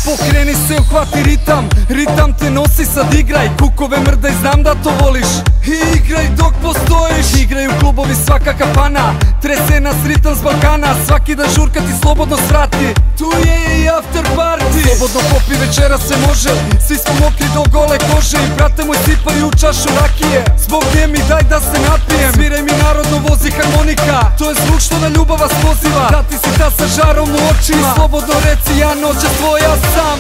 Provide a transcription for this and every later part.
Pokreni se, uhvati ritam, ritam te nosi, sad igraj. Kukove mrdaj, znam da to voliš. I igraj dok postojiš. Igraju klubovi, svaka kafana, trese nas ritam s Balkana. Svaki dan žurka ti slobodno svrati, tu je i after party. Slobodno popi, večera se može, svi smo mokri do gole kože. I brate moj sipaju u čašu rakije, zbog nje mi daj da se napijem. Sviraj mi narodno, vozi harmonika, to je zvuk što na ljubav vas poziva. Da ti si ta sa žarom u očima, i slobodno reci ja noća tvoja sam.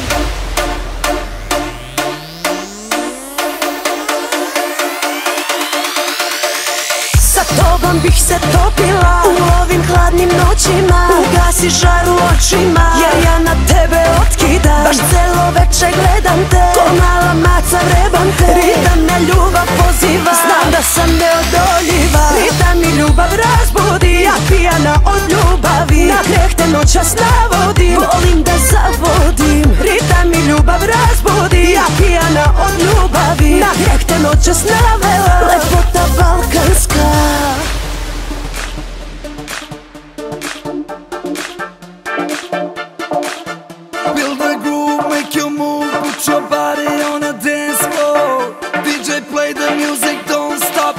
Sa tobom bih se topila u ovim hladnim noćima. Ugasi žar u očima, jer ja na tebe otkidam. Baš celo veče gledam te, ko mala maca vrebam te. Ritam me ljubav poziva, znam da sam neodoljiva. Ritam mi ljubav razbudi, ja pijana od ljubavi. Na greh te noćas navodim, volim da zavodim. Ritam mi ljubav razbudi, ja pijana od ljubavi. Na greh te noćas navela, lepota balkanska. Build a groove, make your move, put your body on a dance floor. DJ play the music, don't stop,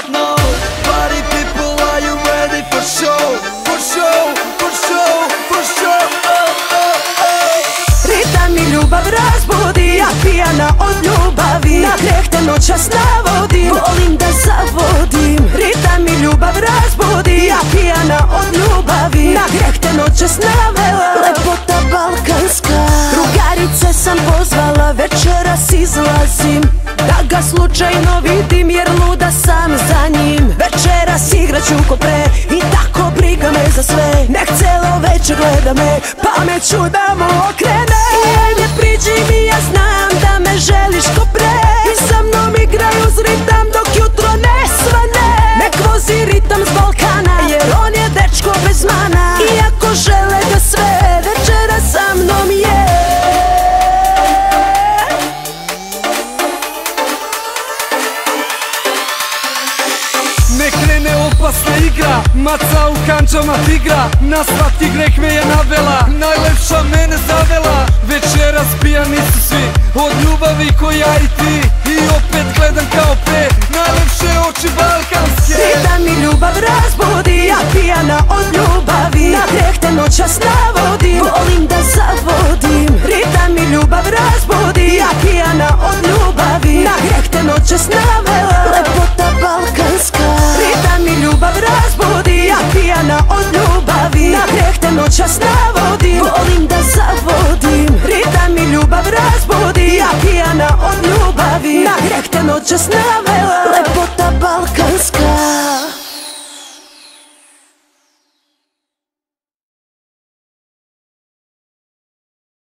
no. Party people, are you ready for show? For show, for show, for show, oh, oh, oh. Ritam mi ljubav razbudi, ja pijana od ljubavi. Na greh te noćas navodim, volim da zavodim. Ritam mi ljubav razbudi, ja pijana od ljubavi. Na greh te noćas navela, lepota balkanska. Drugarice sam pozvala, večeras izlazim, da ga slučajno vidim, jer luda sam za njim. Večeras igraću ko pre, i tako briga me za sve. Nek celo večer gleda me, pamet ću da mu okrene. I ajde priđi mi, ja znam da me želiš ko pre. I sa mnom igraj uz ritam dok jutro ne svane. Nek vozi ritam s Balkana, jer on je dečko bez mana. I ako žele da sve večera sa mnom je. Ne krene opasna igra, maca u kanđama tigra. Na svaki greh me je navela, najlepša mene zavela. Večeras pijani su svi, od ljubavi ko ja i ti. I opet gledam kao pre, najlepše oči balkanske. Ritam mi ljubav razbudi, ja pijana od ljubavi. Na greh te noćas navodim, volim da zavodim. Ritam mi ljubav razbudi, ja pijana od ljubavi. Na greh te noćas navela, lepota balkanska. Ritam mi ljubav razbudi, ja pijana od ljubavi. Na greh te noćas navodim, volim da zavodim. Ritam mi ljubav razbudi, ja pijana od ljubavi. Na greh te noćas navodim.